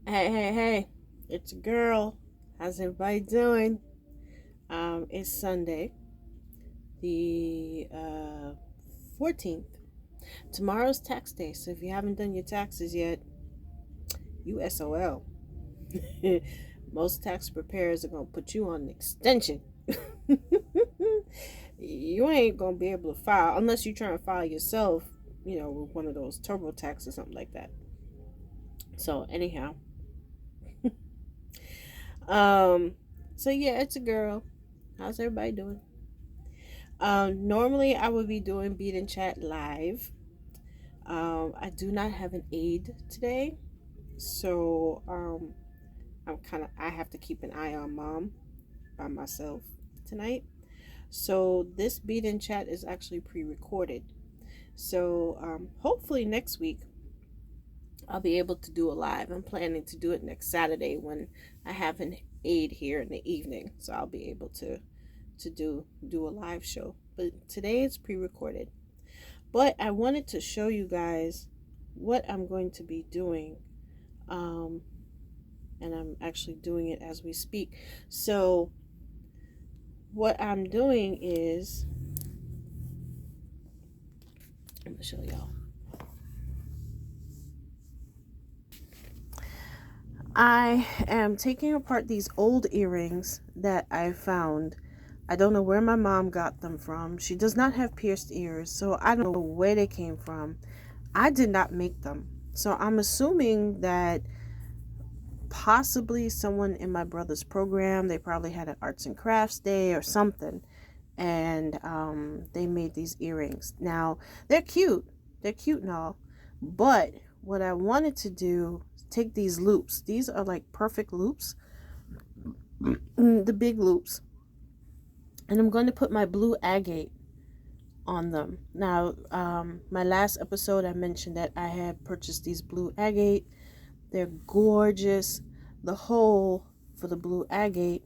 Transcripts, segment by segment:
Hey, it's a girl. How's everybody doing? It's Sunday, the 14th. Tomorrow's tax day, so if you haven't done your taxes yet, you SOL. Most tax preparers are going to put you on an extension. You ain't going to be able to file unless you're trying to file yourself, with one of those TurboTax or something like that. So, anyhow, um, so yeah, it's a girl. How's everybody doing? Normally, I would be doing Bead and Chat live. I do not have an aide today, so I have to keep an eye on mom by myself tonight. So this Bead and Chat is actually pre-recorded. So hopefully next week I'll be able to do a live. I'm planning to do it next Saturday when I have an aide here in the evening, so I'll be able to do a live show. But today it's pre-recorded. But I wanted to show you guys what I'm going to be doing. And I'm actually doing it as we speak. So what I'm doing is, I'm going to show y'all. I am taking apart these old earrings that I found. I don't know where my mom got them from. She does not have pierced ears, so I don't know where they came from. I did not make them. So I'm assuming that possibly someone in my brother's program, they probably had an arts and crafts day or something, and they made these earrings. Now, they're cute. They're cute and all, but what I wanted to do, take these loops. These are like perfect loops, the big loops, and I'm going to put my blue agate on them. Now, my last episode I mentioned that I had purchased these blue agate. They're gorgeous. The hole for the blue agate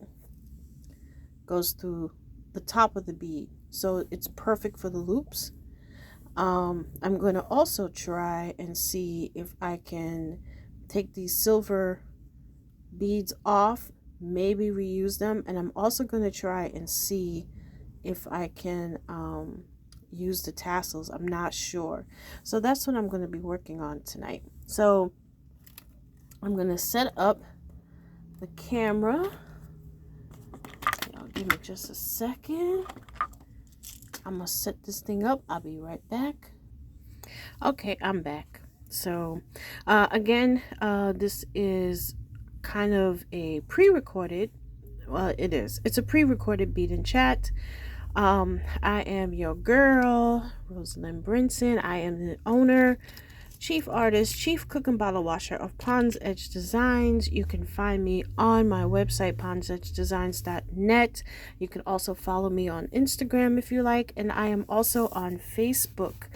goes through the top of the bead, so it's perfect for the loops. I'm going to also try and see if I can take these silver beads off, maybe reuse them, and I'm also going to try and see if I can use the tassels. I'm not sure. So that's what I'm going to be working on tonight. So I'm going to set up the camera. Give me just a second. I'm going to set this thing up. I'll be right back. Okay, I'm back. So again, this is kind of a pre-recorded, well, it is. It's a pre-recorded Bead and Chat. I am your girl, Rosalind Brinson. I am the owner, chief artist, chief cook and bottle washer of Pond's Edge Designs. You can find me on my website, pondsedgedesigns.net. You can also follow me on Instagram if you like, and I am also on Facebook.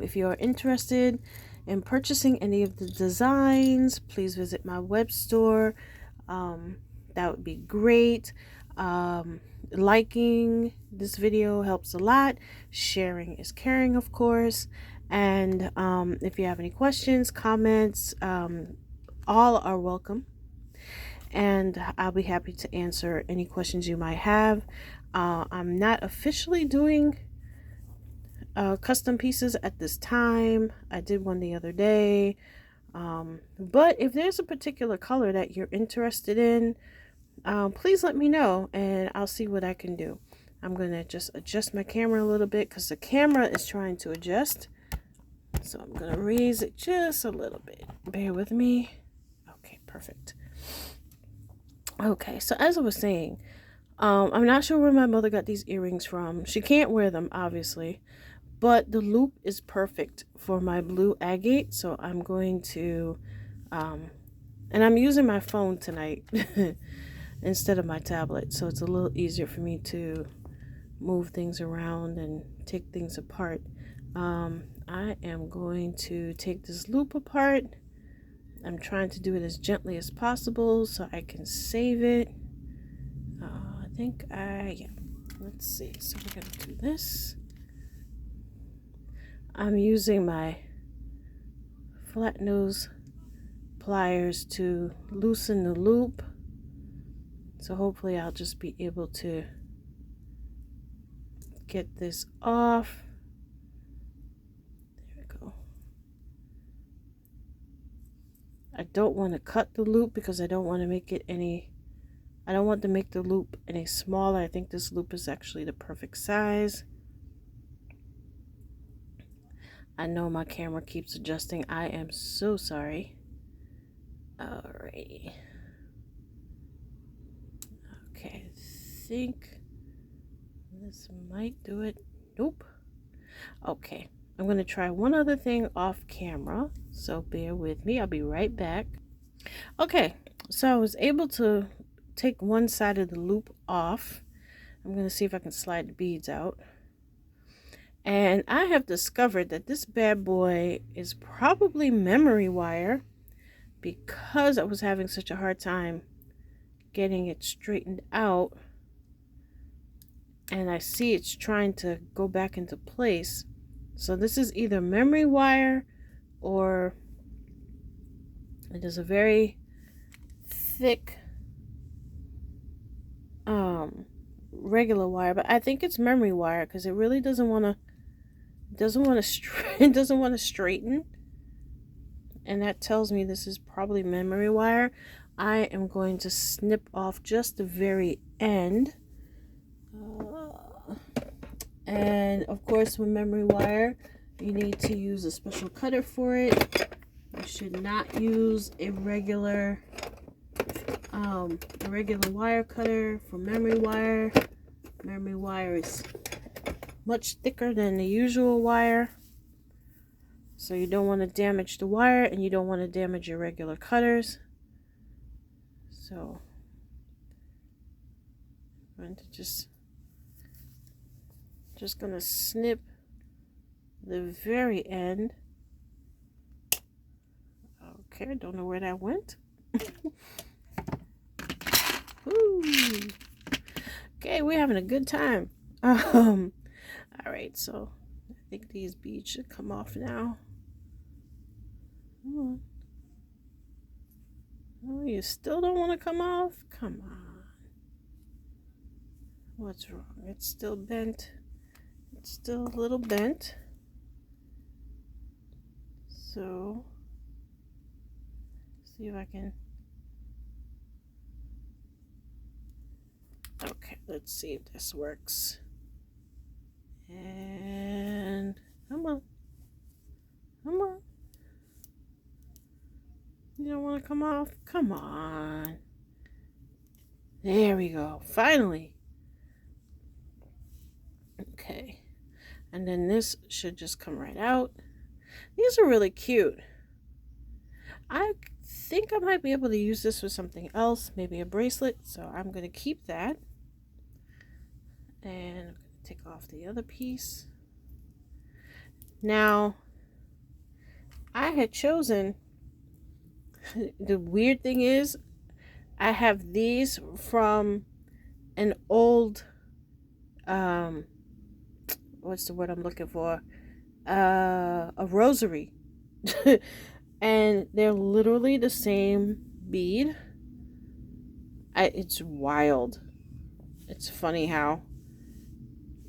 If you're interested in purchasing any of the designs, please visit my web store. That would be great. Liking this video helps a lot. Sharing is caring, of course. And if you have any questions, comments, all are welcome. And I'll be happy to answer any questions you might have. I'm not officially doing custom pieces at this time. I did one the other day. But if there's a particular color that you're interested in, please let me know and I'll see what I can do. I'm going to just adjust my camera a little bit because the camera is trying to adjust. So I'm going to raise it just a little bit. Bear with me. Okay, perfect. Okay, so as I was saying, I'm not sure where my mother got these earrings from. She can't wear them, obviously. But the loop is perfect for my blue agate. So I'm going to, and I'm using my phone tonight instead of my tablet. So it's a little easier for me to move things around and take things apart. I am going to take this loop apart. I'm trying to do it as gently as possible so I can save it. Yeah. Let's see. So we're going to do this. I'm using my flat nose pliers to loosen the loop. So hopefully I'll just be able to get this off. There we go. I don't want to cut the loop because I don't want to make it any, I don't want to make the loop any smaller. I think this loop is actually the perfect size. I know my camera keeps adjusting. I am so sorry. Alrighty. Okay, I think this might do it. Nope. Okay, I'm going to try one other thing off camera, so bear with me. I'll be right back. Okay, so I was able to take one side of the loop off. I'm going to see if I can slide the beads out. And I have discovered that this bad boy is probably memory wire because I was having such a hard time getting it straightened out. And I see it's trying to go back into place. So this is either memory wire or it is a very thick regular wire, but I think it's memory wire because it really doesn't want to straighten, and that tells me this is probably memory wire. I am going to snip off just the very end, and of course with memory wire you need to use a special cutter for it. You should not use a regular wire cutter for memory wire. Memory wire is much thicker than the usual wire, so you don't want to damage the wire and you don't want to damage your regular cutters. So I'm going to just gonna snip the very end. Okay, I don't know where that went. Woo. Okay, we're having a good time. All right, so I think these beads should come off now. Come on. Oh, you still don't want to come off? Come on. What's wrong? It's still bent. It's still a little bent. So, see if I can. Okay, let's see if this works. And come on. Come on. You don't want to come off? Come on. There we go. Finally. Okay. And then this should just come right out. These are really cute. I think I might be able to use this with something else, maybe a bracelet, so I'm going to keep that. And I'm going to take off the other piece. Now, I had chosen, the weird thing is, I have these from an old, what's the word I'm looking for? A rosary. And they're literally the same bead. It's wild. It's funny how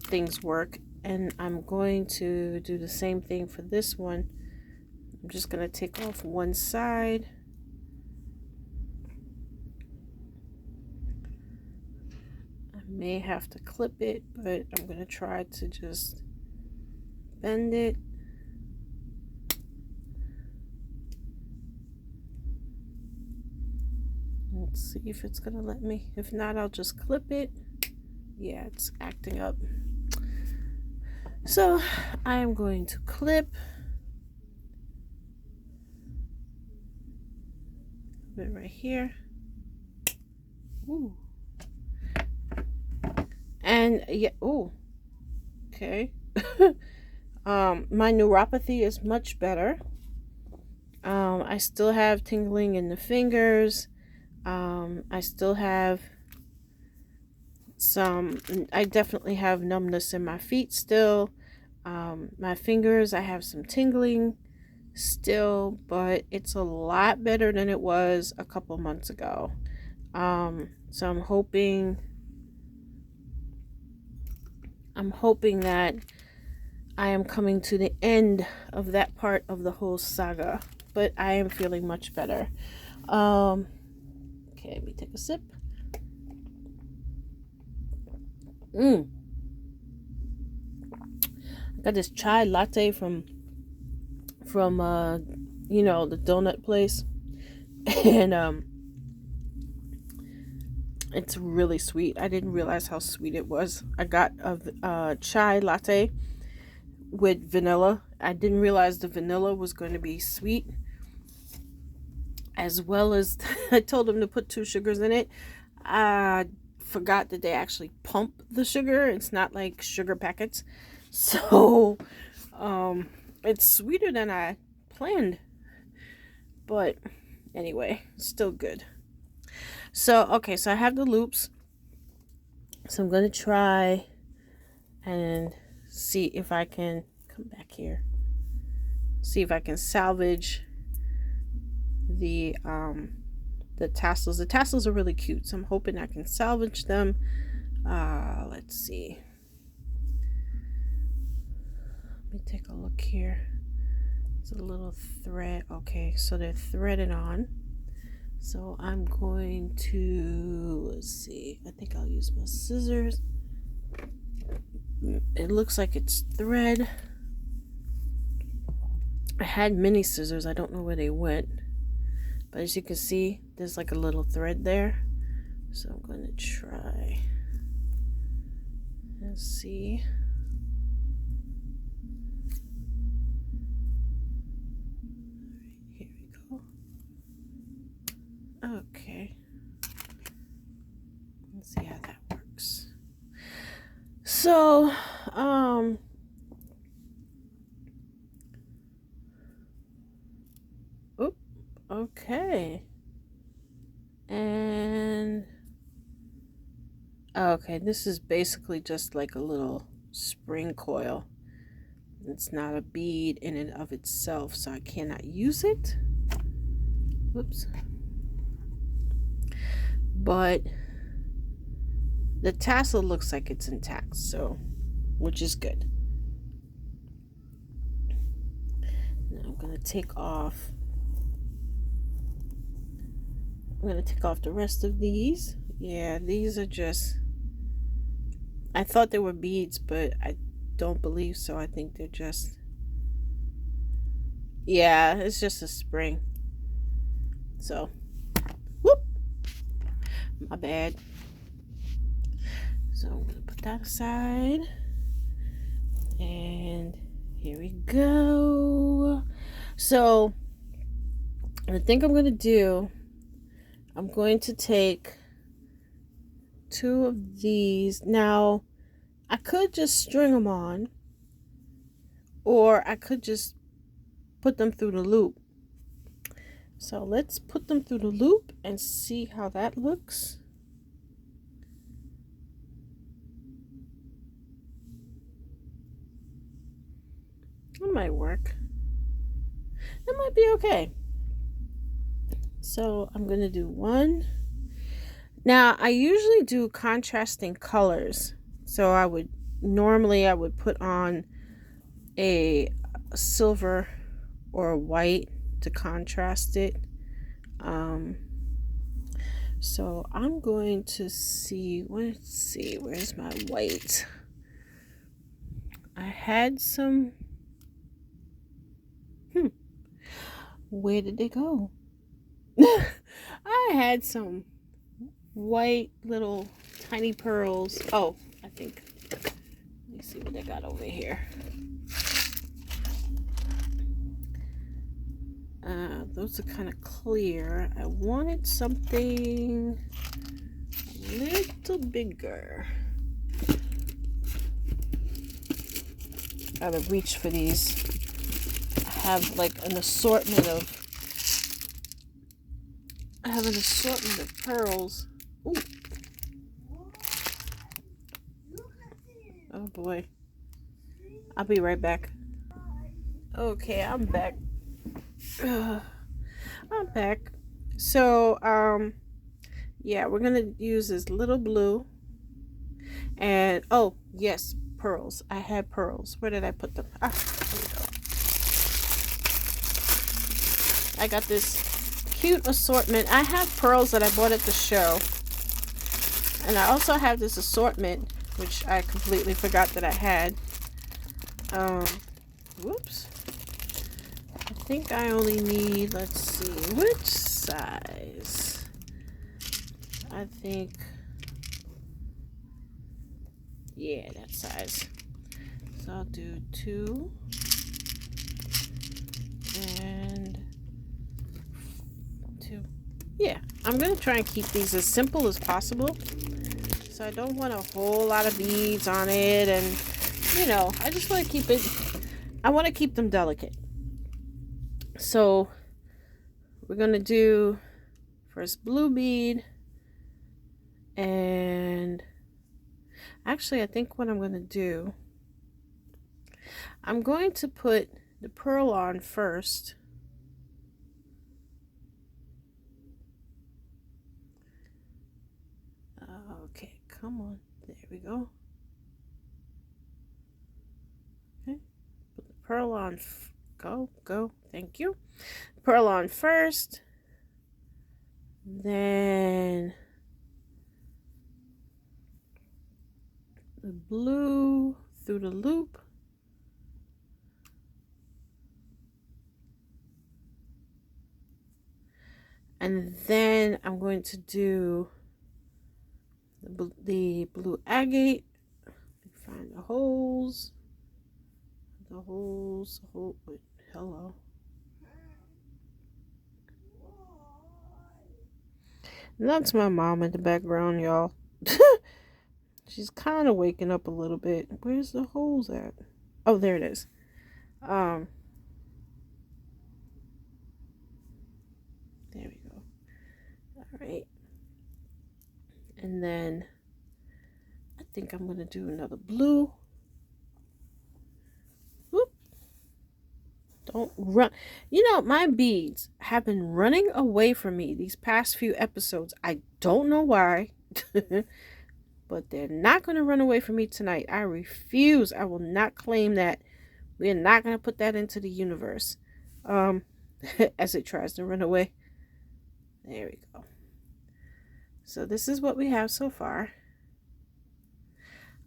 things work. And I'm going to do the same thing for this one. I'm just going to take off one side. I may have to clip it, but I'm going to try to just bend it. Let's see if it's gonna let me. If not, I'll just clip it. Yeah, it's acting up. So I am going to clip it right here. Ooh. And yeah, ooh. Okay. My neuropathy is much better. I still have tingling in the fingers. I still have I definitely have numbness in my feet still. My fingers, I have some tingling still, but it's a lot better than it was a couple months ago. So I'm hoping that I am coming to the end of that part of the whole saga, but I am feeling much better. Okay, let me take a sip. I got this chai latte from you know, the donut place, and it's really sweet. I didn't realize how sweet it was. I got a chai latte with vanilla. I didn't realize the vanilla was going to be sweet, as well as I told them to put 2 sugars in it. I forgot that they actually pump the sugar. It's not like sugar packets. So it's sweeter than I planned, but anyway, still good. So okay, so I have the loops, so I'm gonna try and see if I can come back here, see if I can salvage the tassels. The tassels are really cute, so I'm hoping I can salvage them. Let's see, let me take a look here. It's a little thread. Okay, so they're threaded on. So I'm going to, let's see, I think I'll use my scissors. It looks like it's thread. I had mini scissors. I don't know where they went. But as you can see, there's like a little thread there. So I'm going to try and see. Here we go. Okay. Let's see how that works. So, okay. And okay, this is basically just like a little spring coil. It's not a bead in and of itself, so I cannot use it. Whoops. But the tassel looks like it's intact, so, which is good. Now I'm gonna take off the rest of these. Yeah, these are just, I thought they were beads, but I don't believe so. I think they're just, yeah, it's just a spring. So, whoop, my bad. So I'm gonna put that aside, and here we go. So I think I'm gonna do, I'm going to take 2 of these. Now I could just string them on, or I could just put them through the loop. So let's put them through the loop and see how that looks. That might work. That might be okay. So I'm going to do 1. Now, I usually do contrasting colors. So I would put on a silver or a white to contrast it. So I'm going to see, let's see, where's my white? I had some, where did they go? I had some white little tiny pearls. Oh, I think, let me see what they got over here. Those are kind of clear. I wanted something a little bigger. Gotta reach for these. I have like an assortment of pearls. Ooh. Oh boy. I'll be right back. Okay, I'm back. I'm back. So, yeah, we're gonna use this little blue. And, oh, yes, pearls. I had pearls. Where did I put them? Ah, here we go. I got this cute assortment. I have pearls that I bought at the show. And I also have this assortment, which I completely forgot that I had. Whoops. I think I only need, let's see, which size? I think, yeah, that size. So I'll do 2 and 2. Yeah, I'm going to try and keep these as simple as possible. So I don't want a whole lot of beads on it, and, you know, I just want to keep it, I want to keep them delicate. So we're going to do first blue bead, and actually I think what I'm going to do, I'm going to put the pearl on first. Okay, come on. There we go. Okay, put the pearl on. Go. Thank you. Pearl on first. Then the blue through the loop. And then I'm going to do the blue agate. Find the holes. Wait, hello. And that's my mom in the background, y'all. She's kind of waking up a little bit. Where's the holes at? Oh, there it is. There we go. All right. And then I think I'm going to do another blue. Whoop. Don't run. You know, my beads have been running away from me these past few episodes. I don't know why. But they're not going to run away from me tonight. I refuse. I will not claim that. We are not going to put that into the universe. As it tries to run away. There we go. So this is what we have so far.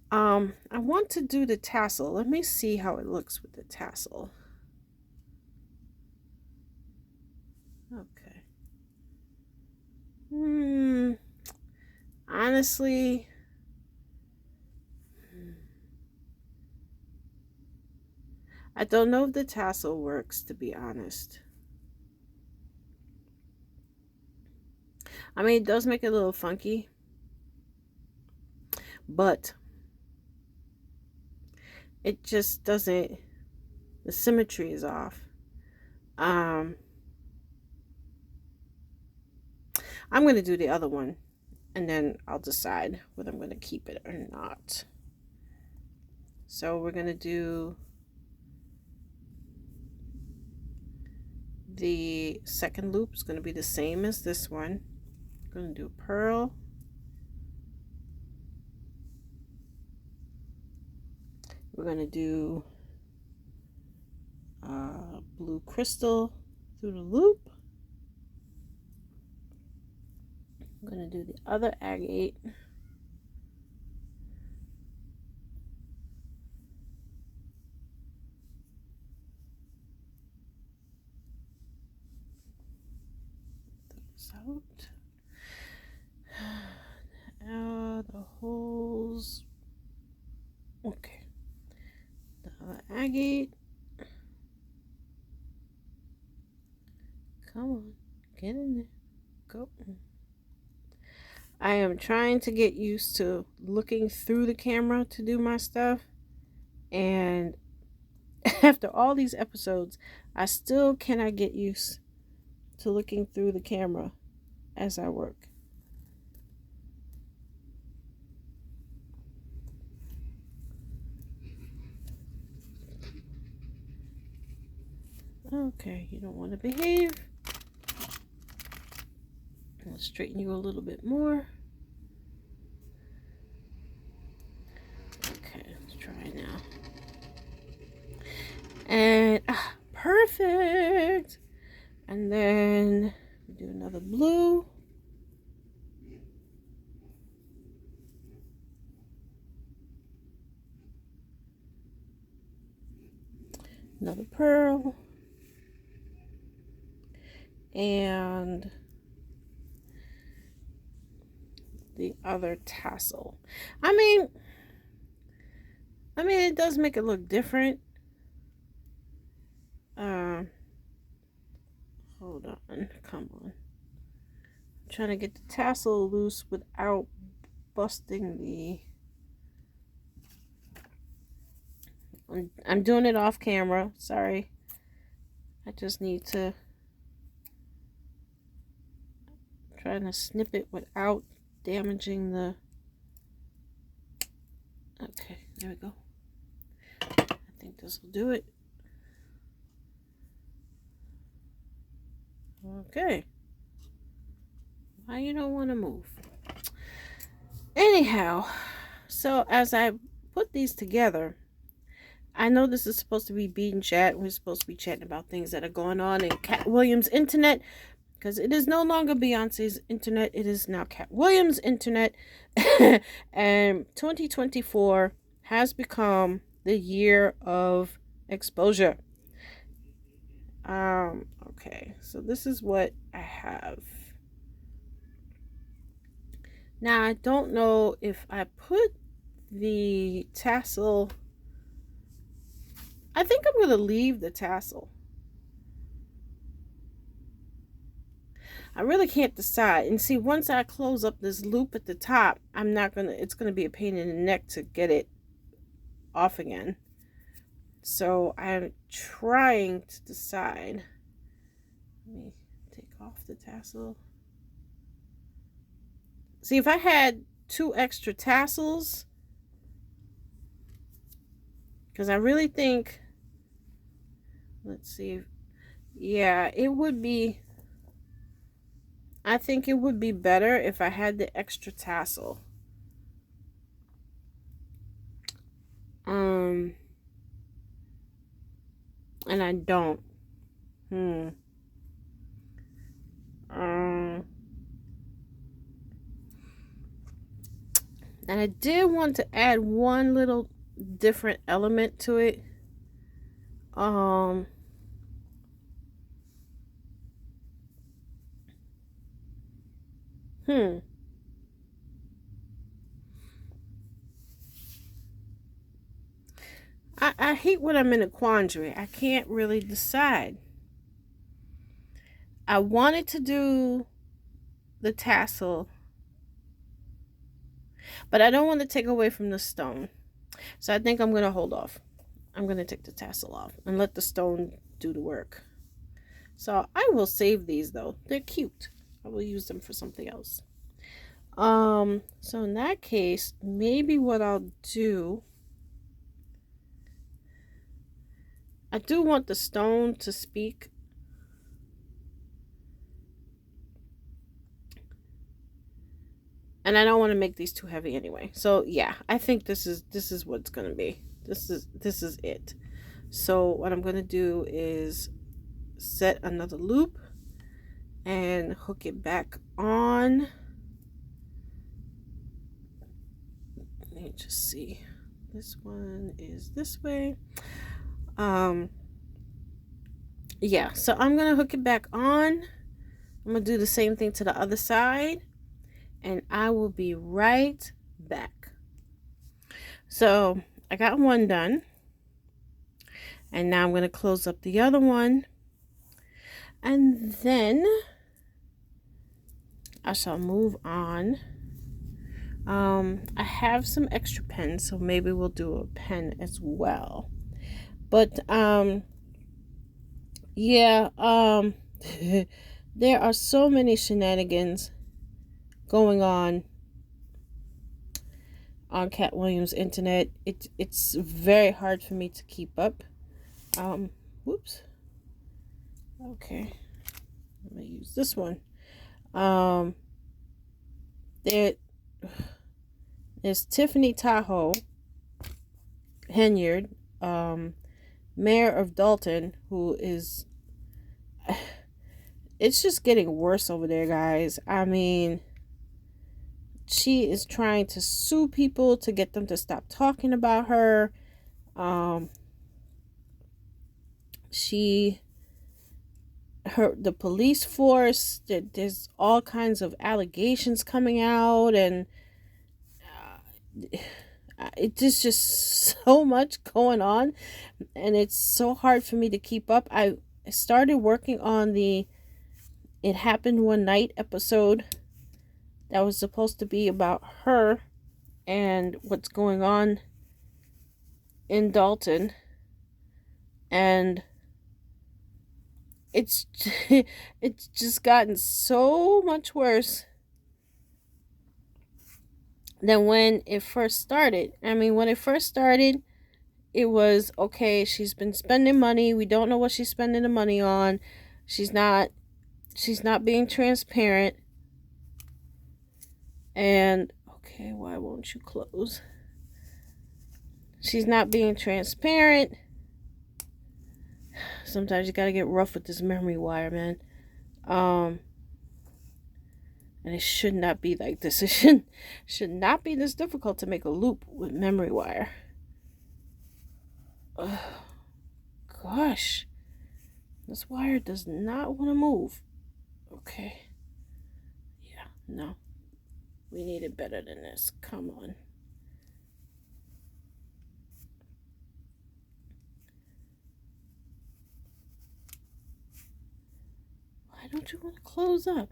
I want to do the tassel. Let me see how it looks with the tassel. Okay. Honestly, I don't know if the tassel works, to be honest. I mean, it does make it a little funky, but it just doesn't, the symmetry is off. I'm going to do the other one, and then I'll decide whether I'm going to keep it or not. So we're going to do the second loop. Is going to be the same as this one. I'm going to do a pearl. We're going to do blue crystal through the loop. I'm going to do the other agate. Out. The holes. Okay. The other agate. Come on, get in there. Go. I am trying to get used to looking through the camera to do my stuff, and after all these episodes, I still cannot get used to looking through the camera as I work. Okay, you don't want to behave. Let's straighten you a little bit more. Okay, let's try now. And perfect. And then do another blue. Another pearl. And the other tassel. I mean, it does make it look different. Hold on, come on. I'm trying to get the tassel loose without busting the... I'm doing it off camera, sorry. I just need to... trying to snip it without damaging the... Okay, there we go. I think this will do it. Okay. Why you don't want to move? Anyhow, so as I put these together, I know this is supposed to be Bead and Chat. We're supposed to be chatting about things that are going on in Cat Williams' internet, because it is no longer Beyonce's internet. It is now Cat Williams' internet. And 2024 has become the year of exposure. Okay, so this is what I have. Now, I don't know if I put the tassel... I think I'm going to leave the tassel. I really can't decide. And see, once I close up this loop at the top, it's going to be a pain in the neck to get it off again. So I'm trying to decide. Let me take off the tassel. See, if I had 2 extra tassels, because I really think, let's see, yeah, it would be, I think it would be better if I had the extra tassel. And I don't. And I did want to add one little different element to it. I hate when I'm in a quandary. I can't really decide. I wanted to do the tassel, but I don't want to take away from the stone. So I think I'm going to hold off. I'm going to take the tassel off and let the stone do the work. So I will save these though. They're cute. I will use them for something else. So in that case, maybe what I'll do, I do want the stone to speak. And I don't want to make these too heavy anyway. So yeah, I think this is what it's going to be. This is it. So what I'm going to do is set another loop and hook it back on. Let me just see. This one is this way. Yeah, so I'm going to hook it back on. I'm going to do the same thing to the other side. And I will be right back. So I got one done. And now I'm going to close up the other one. And then I shall move on. I have some extra pens, so maybe we'll do a pen as well. But yeah, there are so many shenanigans going on Cat Williams' internet. It's very hard for me to keep up. Whoops. Okay, I'm gonna use this one. There's Tiffany Henyard, mayor of Dalton, who is. It's just getting worse over there, guys. I mean, she is trying to sue people to get them to stop talking about her. The police force, there's all kinds of allegations coming out, and it's just so much going on, and it's so hard for me to keep up. I started working on the It Happened One Night episode that was supposed to be about her and what's going on in Dalton, and it's it's just gotten so much worse than when it first started. I mean, when it first started, it was okay, she's been spending money, we don't know what she's spending the money on, she's not being transparent, and okay, why won't you close? She's not being transparent. Sometimes you gotta get rough with this memory wire, man. And it should not be like this. It should not be this difficult to make a loop with memory wire. Ugh, gosh. This wire does not want to move. Okay. Yeah, no. We need it better than this. Come on. Why don't you want to close up?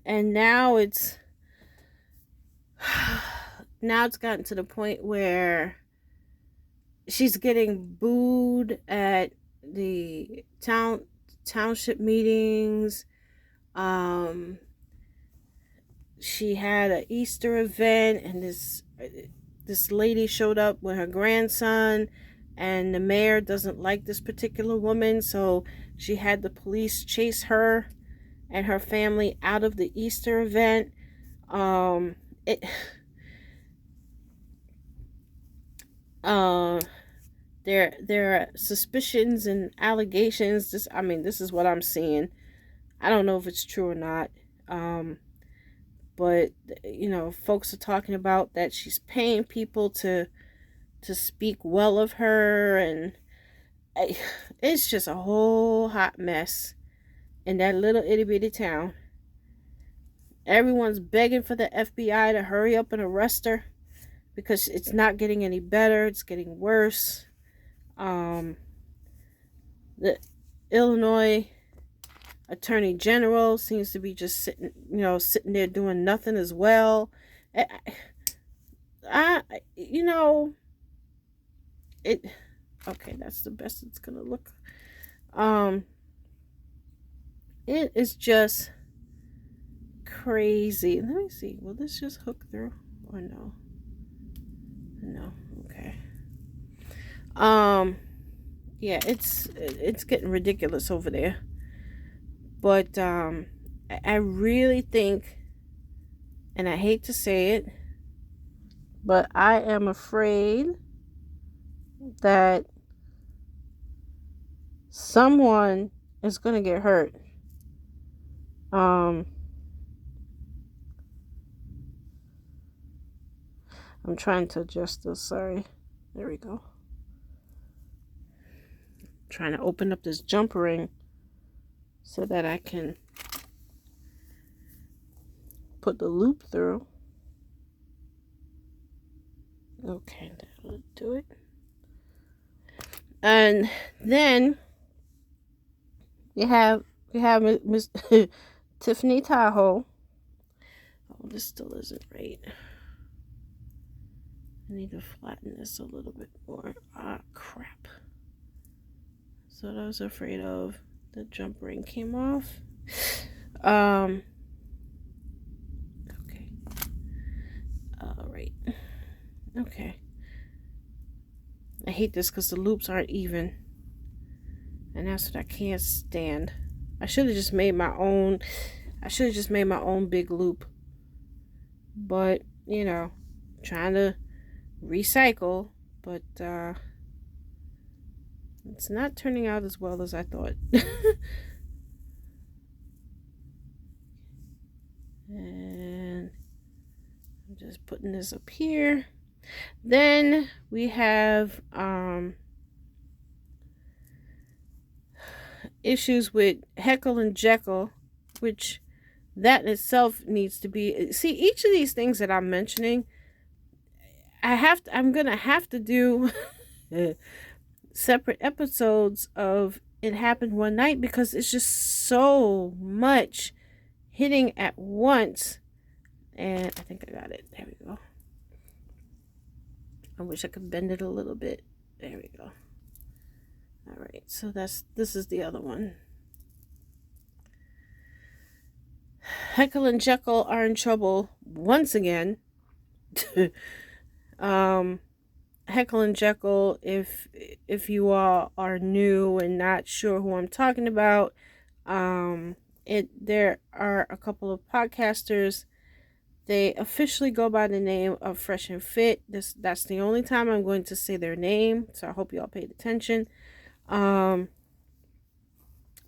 And now it's gotten to the point where she's getting booed at the township meetings. She had an Easter event, and this lady showed up with her grandson, and the mayor doesn't like this particular woman, so she had the police chase her and her family out of the Easter event. There are suspicions and allegations. This is what I'm seeing. I don't know if it's true or not. But folks are talking about that she's paying people to speak well of her, and it's just a whole hot mess in that little itty bitty town. Everyone's begging for the FBI to hurry up and arrest her because it's not getting any better. It's getting worse. The Illinois Attorney General seems to be just sitting there doing nothing as well. Okay, that's the best it's gonna look. It is just crazy. Let me see. Will this just hook through or no? No. Okay. Yeah, it's getting ridiculous over there. But I really think, and I hate to say it, but I am afraid that someone is going to get hurt. I'm trying to adjust this. Sorry. There we go. Trying to open up this jump ring so that I can put the loop through. Okay, that'll do it. And then you have Miss Tiffany Tahoe. Oh, this still isn't right. I need to flatten this a little bit more. Ah, crap. So what I was afraid of. The jump ring came off. Okay. All right. Okay. I hate this because the loops aren't even. And that's what I can't stand. I should have just made my own big loop. But, you know, trying to recycle, but it's not turning out as well as I thought. And I'm just putting this up here. Then we have issues with Heckle and Jeckle, which that in itself needs to be. See, each of these things that I'm mentioning, I'm gonna have to do separate episodes of It Happened One Night, because it's just so much hitting at once. And I think I got it. There we go. I wish I could bend it a little bit. There we go. All right, so this is the other one. Heckle and Jeckle are in trouble once again. Heckle and Jeckle, if you all are new and not sure who I'm talking about, there are a couple of podcasters. They officially go by the name of Fresh and Fit. That's the only time I'm going to say their name, so I hope you all paid attention.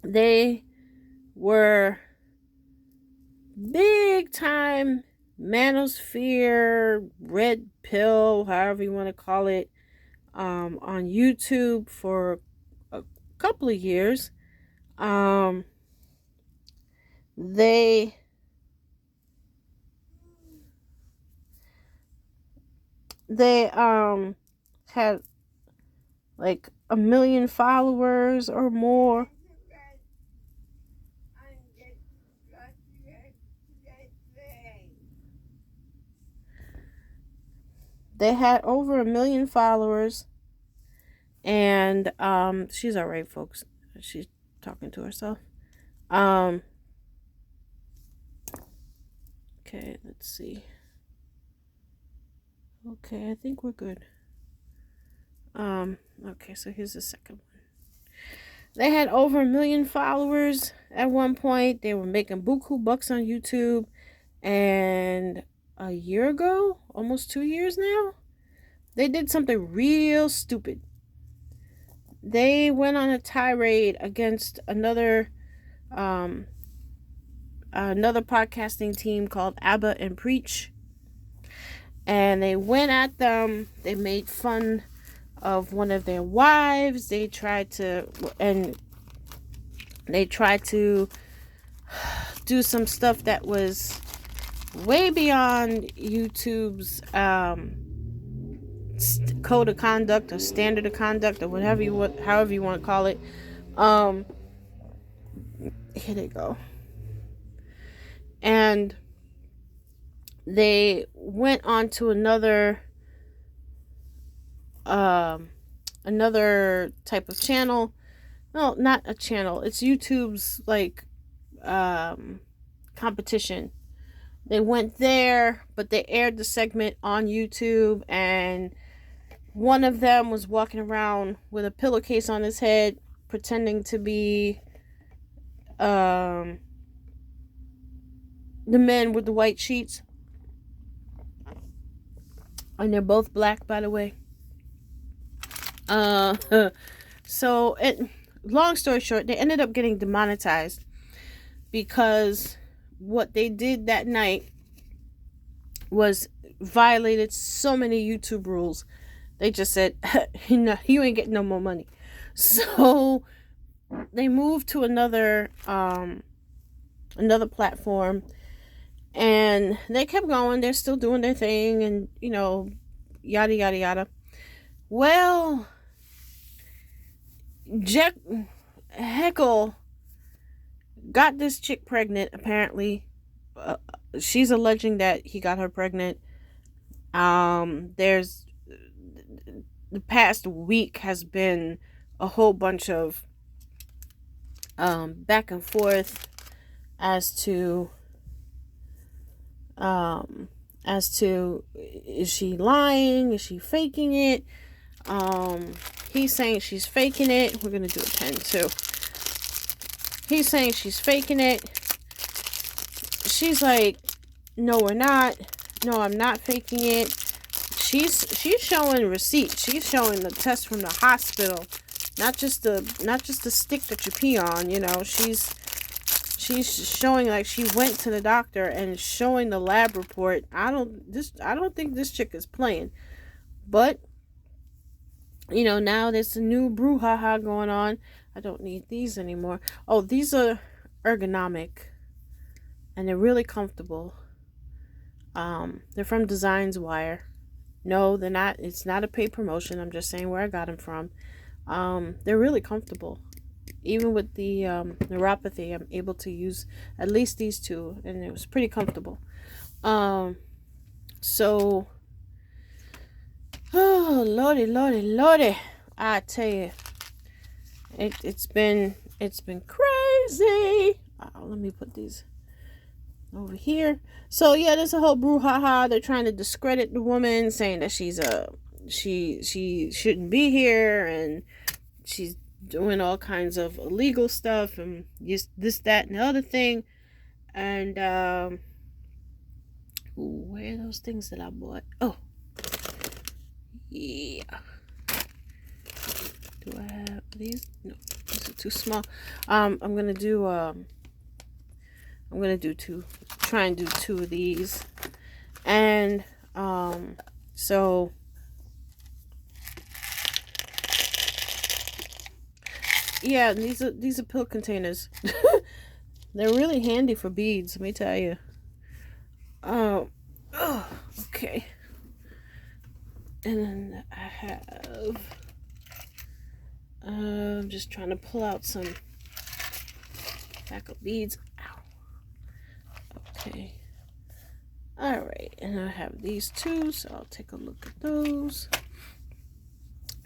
They were big time manosphere, red pill, however you want to call it, on YouTube for a couple of years. They had like 1 million followers or more. They had over 1 million followers, and she's all right, folks. She's talking to herself. Okay, let's see. Okay, I think we're good. Okay, so here's the second one. They had over 1 million followers at one point. They were making buku bucks on YouTube, and a year ago, almost 2 years now, they did something real stupid. They went on a tirade against another podcasting team called Abba and Preach, and they went at them. They made fun of one of their wives. They tried to do some stuff that was way beyond YouTube's code of conduct or standard of conduct or however you want to call it. Here they go. And they went on to another type of channel. No, not a channel. It's YouTube's like competition. They went there, but they aired the segment on YouTube, and one of them was walking around with a pillowcase on his head, pretending to be the men with the white sheets. And they're both black, by the way. So long story short, they ended up getting demonetized because what they did that night was violated so many YouTube rules. They just said, you ain't getting no more money. So they moved to another platform, and they kept going. They're still doing their thing, and yada yada yada. Well, Heckle got this chick pregnant, apparently. She's alleging that he got her pregnant. There's the past week has been a whole bunch of back and forth as to is she lying? Is she faking it? He's saying she's faking it. We're going to do a 10 too. He's saying she's faking it. She's like, no, we're not. No, I'm not faking it. She's showing receipts. She's showing the test from the hospital. Not just the stick that you pee on, you know. She's showing like she went to the doctor and showing the lab report. I don't think this chick is playing. But you know, now there's a new brouhaha going on. I don't need these anymore. Oh, these are ergonomic. And they're really comfortable. They're from Designs Wire. No, they're not. It's not a paid promotion. I'm just saying where I got them from. They're really comfortable. Even with the neuropathy, I'm able to use at least these two. And it was pretty comfortable. So... Oh, lordy, lordy, lordy. I tell you, it's been crazy. Let me put these over here. So yeah, there's a whole brouhaha. They're trying to discredit the woman, saying that she shouldn't be here, and she's doing all kinds of illegal stuff, and this, that, and the other thing. And where are those things that I bought? Oh. Yeah. Do I have these? No, these are too small. I'm gonna do try and do 2 of these. And so yeah, these are pill containers. They're really handy for beads, let me tell you. Okay. And then I have, I'm just trying to pull out some Heckle beads. Ow. Okay. Alright, and I have these 2, so I'll take a look at those.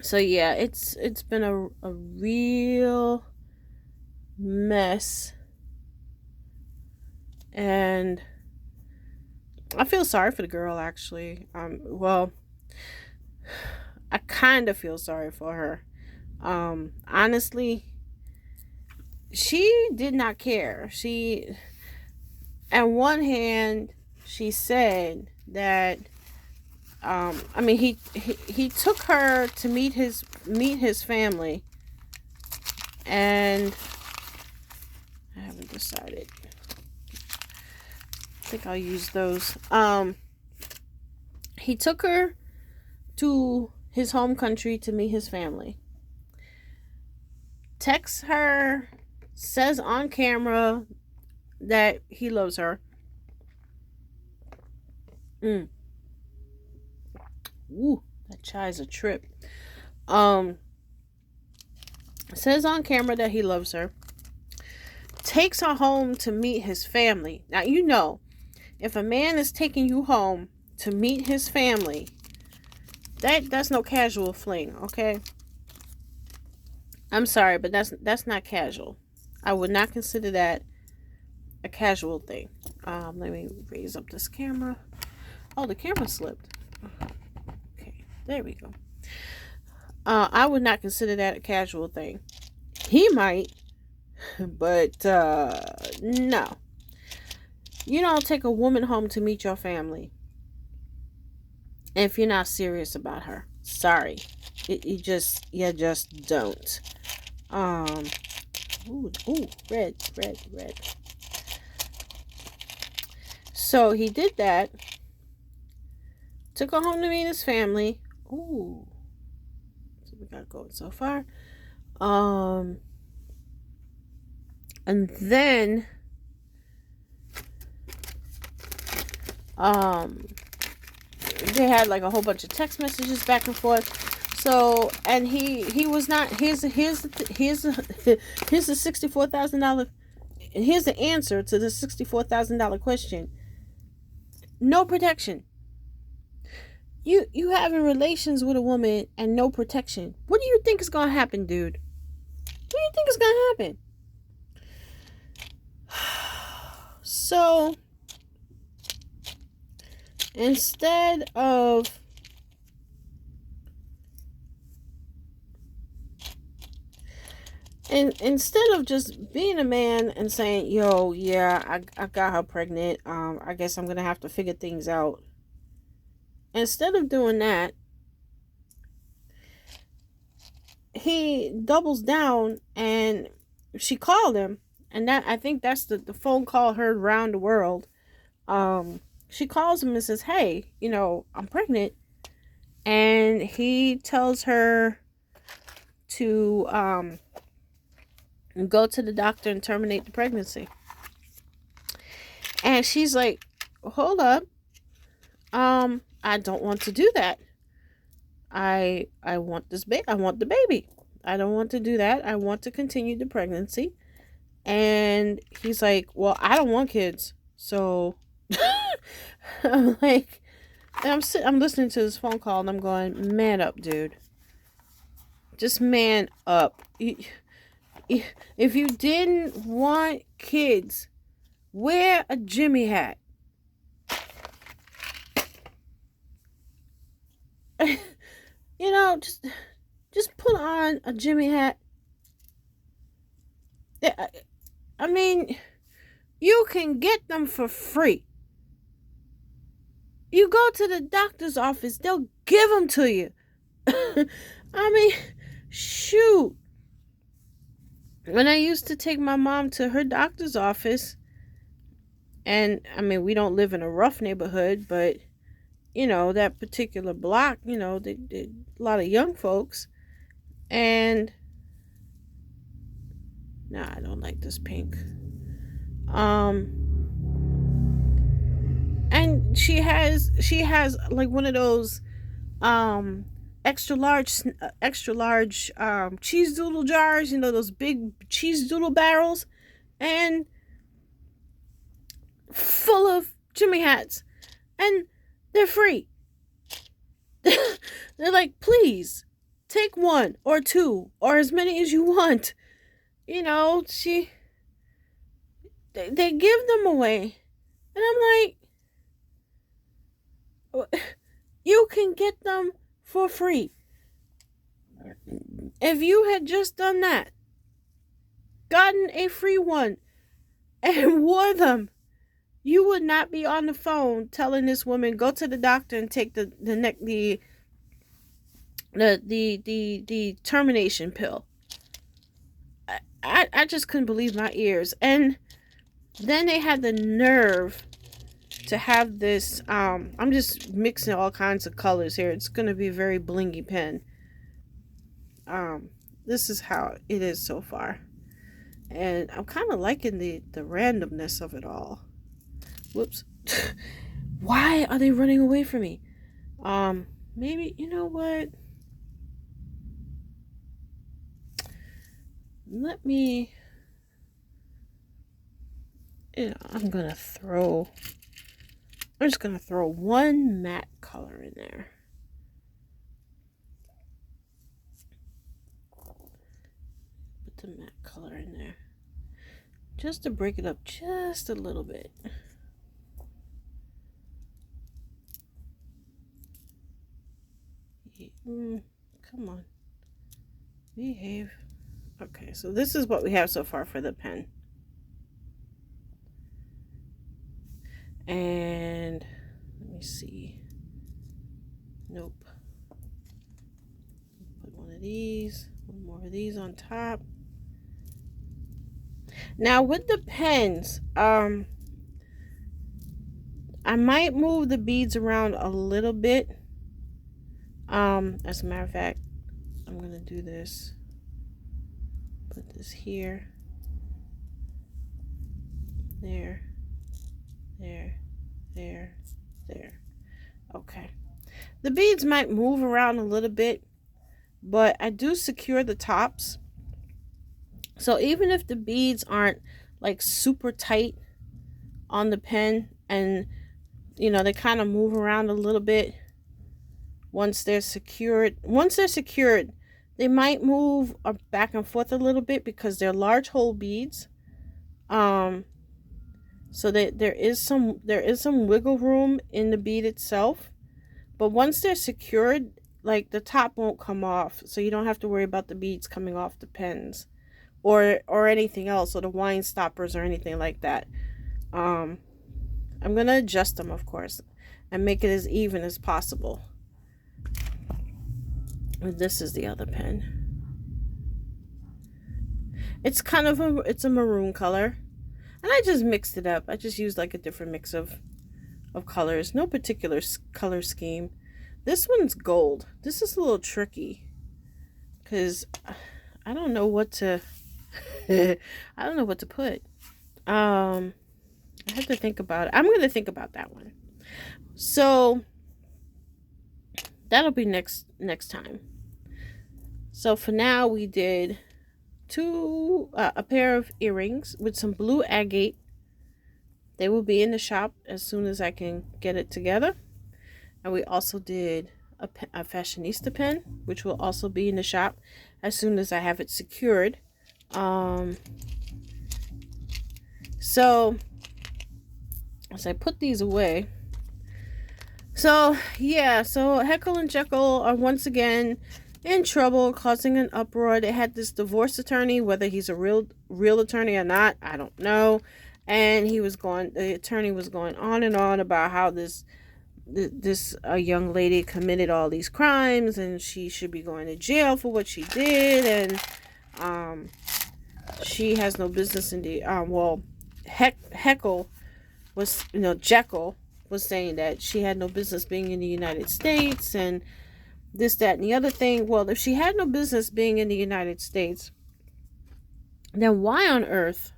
So yeah, it's been a real mess. And I feel sorry for the girl, actually. Well, I kind of feel sorry for her. Honestly, she did not care. On one hand, she said that, I mean, he took her to meet his family, and I haven't decided. I think I'll use those. He took her to his home country to meet his family. Texts her, says on camera that he loves her. Ooh, that chai's a trip. Says on camera that he loves her. Takes her home to meet his family. Now, you know, if a man is taking you home to meet his family, that's no casual fling, okay? I'm sorry, but that's not casual. I would not consider that a casual thing. Let me raise up this camera. Oh, the camera slipped. Okay, there we go. I would not consider that a casual thing. He might, but no. You don't take a woman home to meet your family if you're not serious about her. Sorry. You just don't. Ooh, red. So he did that. Took her home to meet his family. Ooh. So we got going so far. And then they had like a whole bunch of text messages back and forth. So, and he was not, here's the $64,000, here's the answer to the $64,000 question. No protection. You having relations with a woman and no protection. What do you think is going to happen, dude? What do you think is going to happen? So, instead of And instead of just being a man and saying, yo, yeah, I got her pregnant, I guess I'm gonna have to figure things out. Instead of doing that, he doubles down, and she called him, and that, I think that's the phone call heard around the world. She calls him and says, hey, I'm pregnant. And he tells her to go to the doctor and terminate the pregnancy. And she's like, hold up. I don't want to do that. I want this baby. I want the baby. I don't want to do that. I want to continue the pregnancy. And he's like, well, I don't want kids. So I'm like, I'm listening to this phone call and I'm going, man up, dude. Just man up. If you didn't want kids, wear a Jimmy hat. Just put on a Jimmy hat. I mean, you can get them for free. You go to the doctor's office, they'll give them to you. I mean, shoot. When I used to take my mom to her doctor's office, and I mean, we don't live in a rough neighborhood, but that particular block, they a lot of young folks. And I don't like this pink. And she has like one of those extra large cheese doodle jars, those big cheese doodle barrels, and full of Jimmy hats, and they're free. They're like, please take one or two or as many as you want. They give them away, and I'm like, you can get them for free. If you had just done that, gotten a free one, and wore them, you would not be on the phone telling this woman, go to the doctor and take the termination pill. I just couldn't believe my ears. And then they had the nerve to have this, I'm just mixing all kinds of colors here. It's going to be a very blingy pen. This is how it is so far. And I'm kind of liking the randomness of it all. Whoops. Why are they running away from me? Maybe, you know what? Let me, I'm just going to throw one matte color in there. Put the matte color in there. Just to break it up just a little bit. Come on. Behave. Okay, so this is what we have so far for the pen. And let me see. Nope. Put one of these, one more of these on top. Now with the pens, I might move the beads around a little bit. As a matter of fact, I'm gonna do this. Put this here. There. Okay. The beads might move around a little bit, but I do secure the tops. So even if the beads aren't like super tight on the pen, and they kind of move around a little bit, once they're secured, they might move back and forth a little bit because they're large hole beads. So that there is some wiggle room in the bead itself. But once they're secured, like the top won't come off, so you don't have to worry about the beads coming off the pens. or anything else, or the wine stoppers or anything like that. I'm going to adjust them, of course, and make it as even as possible. And this is the other pen. It's kind of it's a maroon color. And I just mixed it up. I just used like a different mix of colors. No particular color scheme. This one's gold. This is a little tricky. Because I don't know what to... I don't know what to put. I have to think about it. I'm going to think about that one. So that'll be next time. So for now, we did a pair of earrings with some blue agate. They will be in the shop as soon as I can get it together. And we also did a fashionista pen, which will also be in the shop as soon as I have it secured. So as I put these away, so Heckle and Jeckle are once again in trouble, causing an uproar. They had this divorce attorney, whether he's a real attorney or not, I don't know. And the attorney was going on and on about how this young lady committed all these crimes and she should be going to jail for what she did, and she has no business in the Heckle was, Jeckle was saying that she had no business being in the United States and this, that, and the other thing. Well, if she had no business being in the United States, then why on earth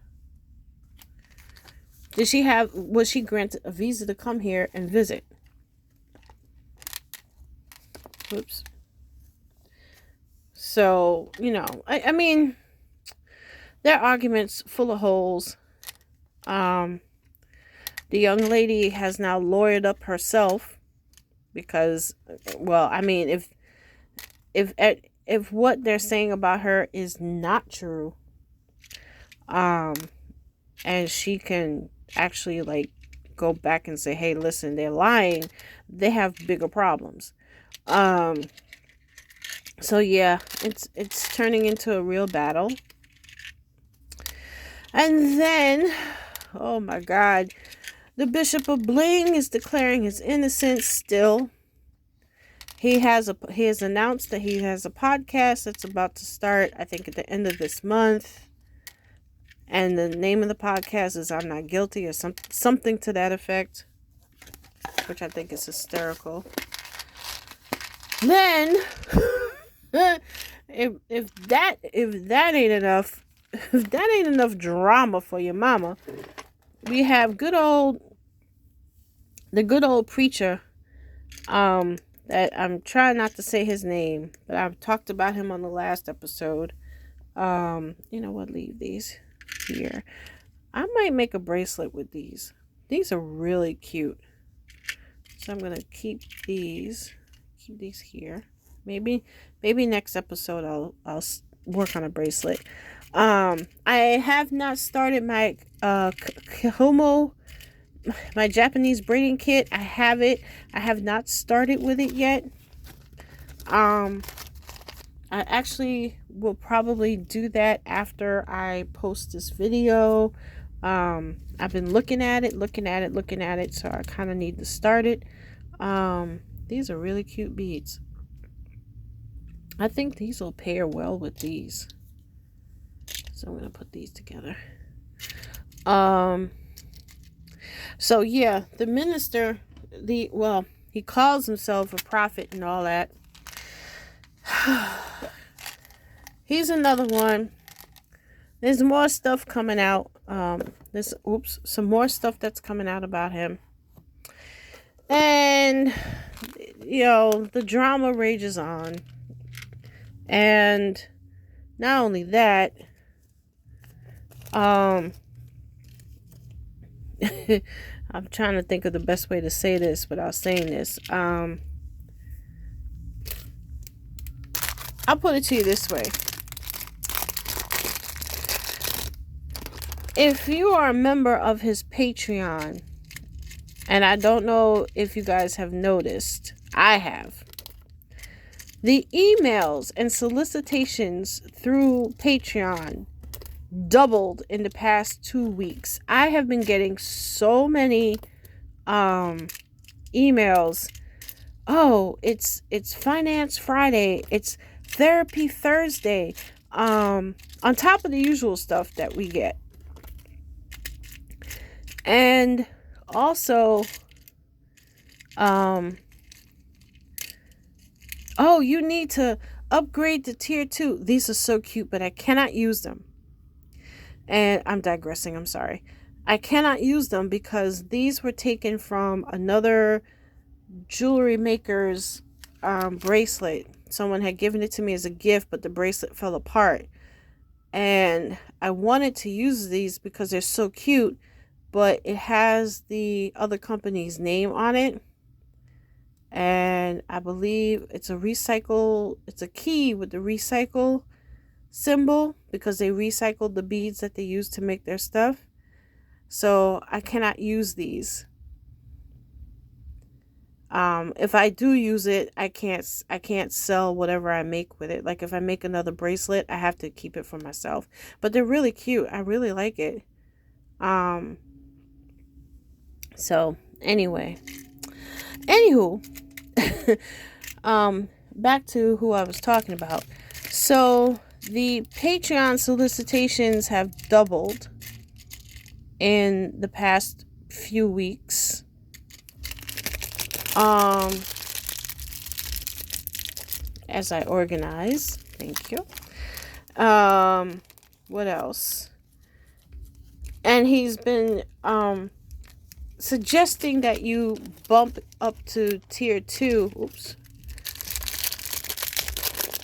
was she granted a visa to come here and visit? Oops. So, I mean, their arguments full of holes. The young lady has now lawyered up herself because, well, I mean, if what they're saying about her is not true, and she can actually go back and say, hey, listen, they're lying, they have bigger problems. So yeah, it's turning into a real battle. And then, oh my God, the Bishop of Bling is declaring his innocence still. He has announced that he has a podcast that's about to start, I think, at the end of this month. And the name of the podcast is I'm Not Guilty, or something to that effect, which I think is hysterical. Then, if that ain't enough drama for your mama, we have the good old preacher, that I'm trying not to say his name, but I've talked about him on the last episode. You know what? Leave these here. I might make a bracelet with these. These are really cute. So I'm gonna keep these here. Maybe next episode I'll work on a bracelet. I have not started my my Japanese braiding kit. I have it. I have not started with it yet. I actually will probably do that after I post this video. I've been looking at it, so I kind of need to start it. These are really cute beads. I think these will pair well with these. So I'm going to put these together. So yeah, the minister, he calls himself a prophet and all that. He's another one. There's more stuff coming out. Some more stuff that's coming out about him. And, the drama rages on. And not only that, I'm trying to think of the best way to say this without saying this. I'll put it to you this way. If you are a member of his Patreon, and I don't know if you guys have noticed, I have. The emails and solicitations through Patreon doubled in the past 2 weeks. I have been getting so many emails. Oh, it's Finance Friday. It's Therapy Thursday. On top of the usual stuff that we get. And also, oh, you need to upgrade to tier 2. These are so cute, but I cannot use them. And I'm digressing. I'm sorry. I cannot use them because these were taken from another jewelry maker's bracelet. Someone had given it to me as a gift, but the bracelet fell apart. And I wanted to use these because they're so cute, but it has the other company's name on it. And I believe it's a key with the recycle symbol because they recycled the beads that they use to make their stuff. So I cannot use these. If I do use it, I can't sell whatever I make with it. Like if I make another bracelet, I have to keep it for myself. But they're really cute. I really like it. So anyway, anywho, back to who I was talking about. So the Patreon solicitations have doubled in the past few weeks. As I organize, thank you. What else? And he's been suggesting that you bump up to tier 2. Oops.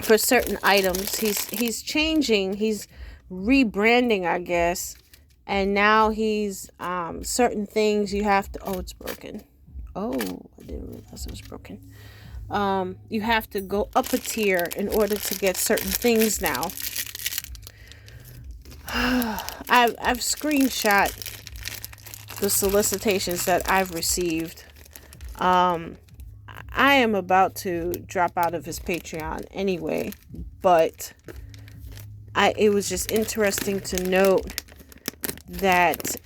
For certain items, he's changing. He's rebranding, I guess. And now he's certain things you have to. Oh, it's broken. Oh, I didn't realize it was broken. You have to go up a tier in order to get certain things now. I've screenshot the solicitations that I've received. I am about to drop out of his Patreon anyway, but it was just interesting to note that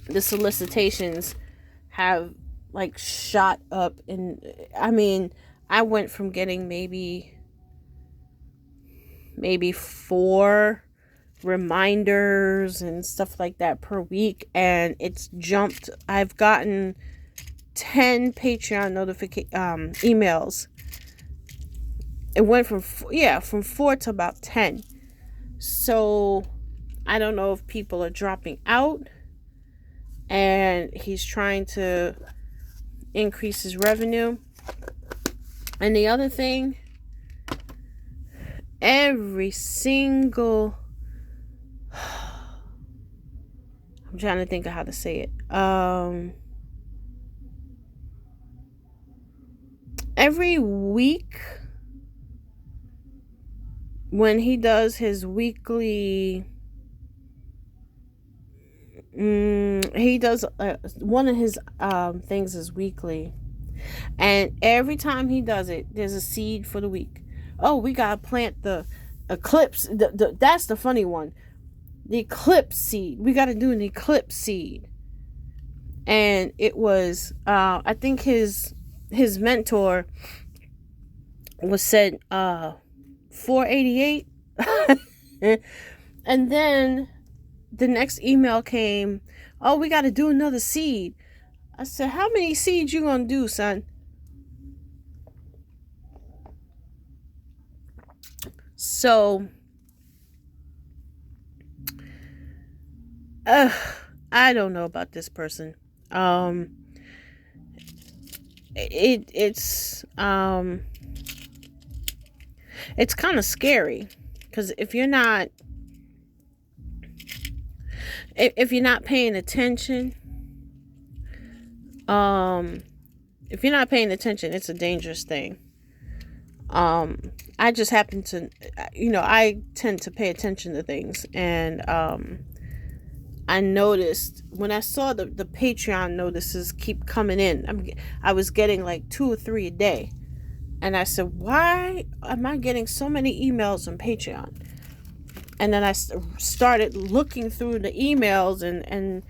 the solicitations have like shot up. And I mean, I went from getting maybe 4 reminders and stuff like that per week, and it's jumped. I've gotten 10 Patreon emails. It went from 4 to about 10. So I don't know if people are dropping out and he's trying to increase his revenue. And the other thing, every single, I'm trying to think of how to say it. Every week when he does his weekly, he does one of his things is weekly, and every time he does it, there's a seed for the week. Oh, we gotta plant the eclipse. That's the funny one. The eclipse seed. We gotta do an eclipse seed. And it was, I think his mentor was said, 488. And then the next email came, oh, we got to do another seed. I said, how many seeds you gonna do, son? So, I don't know about this person. It's kind of scary, because if you're not paying attention, it's a dangerous thing. I just happen to, I tend to pay attention to things, and I noticed when I saw the Patreon notices keep coming in. I was getting like 2 or 3 a day. And I said, why am I getting so many emails on Patreon? And then I started looking through the emails and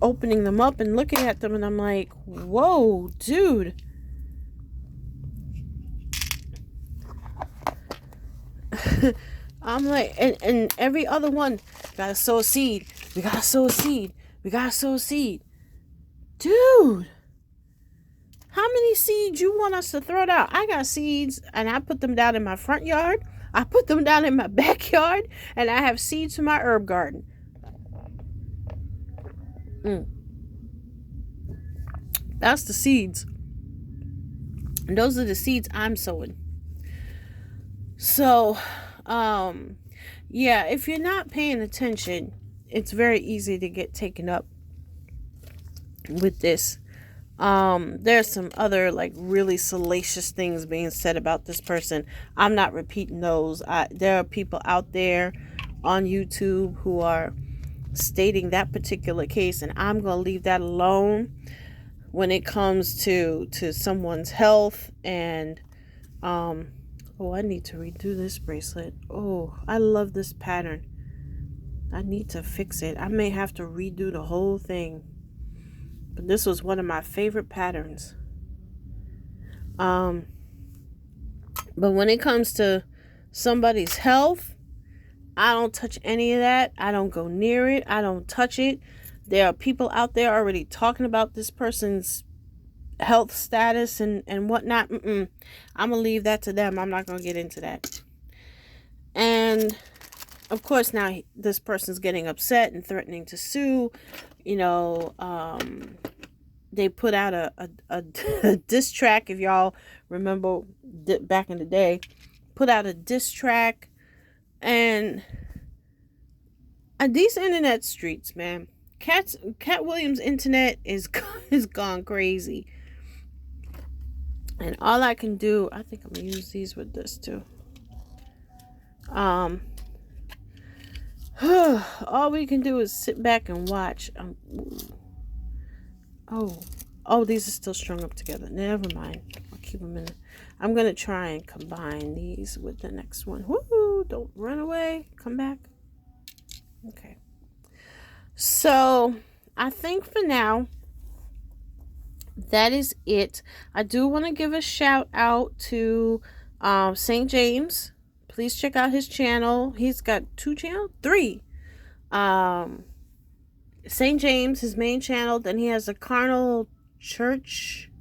opening them up and looking at them, and I'm like, whoa, dude. I'm like, and every other one, gotta sow a seed. We gotta sow a seed. We gotta sow a seed. Dude, how many seeds you want us to throw out? I got seeds, and I put them down in my front yard. I put them down in my backyard, and I have seeds for my herb garden. That's the seeds. And those are the seeds I'm sowing. So, yeah, if you're not paying attention, it's very easy to get taken up with this. There's some other like really salacious things being said about this person. I'm not repeating those. There are people out there on YouTube who are stating that particular case, and I'm going to leave that alone when it comes to someone's health. And I need to redo this bracelet. Oh, I love this pattern. I need to fix it. I may have to redo the whole thing. But this was one of my favorite patterns. But when it comes to somebody's health, I don't touch any of that. I don't go near it. I don't touch it. There are people out there already talking about this person's health status and whatnot. I'm going to leave that to them. I'm not going to get into that. And of course, now this person's getting upset and threatening to sue. They put out a diss track, if y'all remember back in the day, put out a diss track. And these internet streets, man, Cat Williams' internet is gone crazy. And all I can do, I think I'm gonna use these with this too. All we can do is sit back and watch. Oh, these are still strung up together. Never mind. I'll keep them in. I'm gonna try and combine these with the next one. Woo! Don't run away. Come back. Okay. So I think for now, that is it. I do want to give a shout out to St. James. Please check out his channel. He's got 2 channels? 3. St. James, his main channel. Then he has a Carnal Church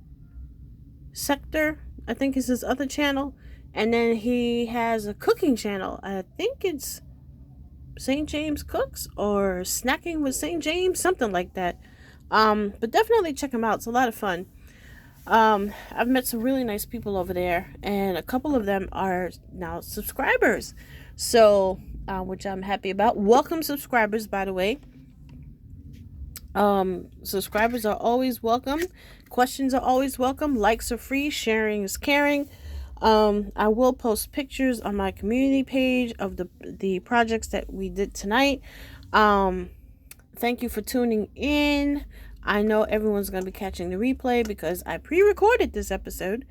Sector, I think is his other channel. And then he has a cooking channel. I think it's St. James Cooks or Snacking with St. James, something like that. But definitely check him out. It's a lot of fun. I've met some really nice people over there, and a couple of them are now subscribers. So, which I'm happy about. Welcome subscribers, by the way. Subscribers are always welcome. Questions are always welcome. Likes are free. Sharing is caring. I will post pictures on my community page of the projects that we did tonight. Thank you for tuning in. I know everyone's going to be catching the replay because I pre-recorded this episode.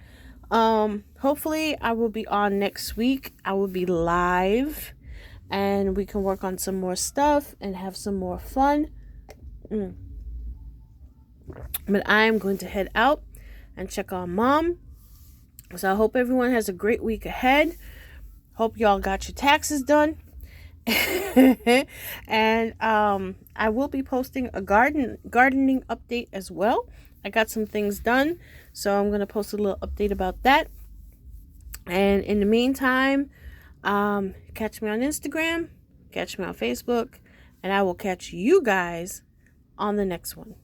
Hopefully I will be on next week. I will be live and we can work on some more stuff and have some more fun. But I'm going to head out and check on Mom. So I hope everyone has a great week ahead. Hope y'all got your taxes done. And I will be posting a gardening update as well. I got some things done, so I'm going to post a little update about that. And in the meantime, catch me on Instagram, catch me on Facebook, and I will catch you guys on the next one.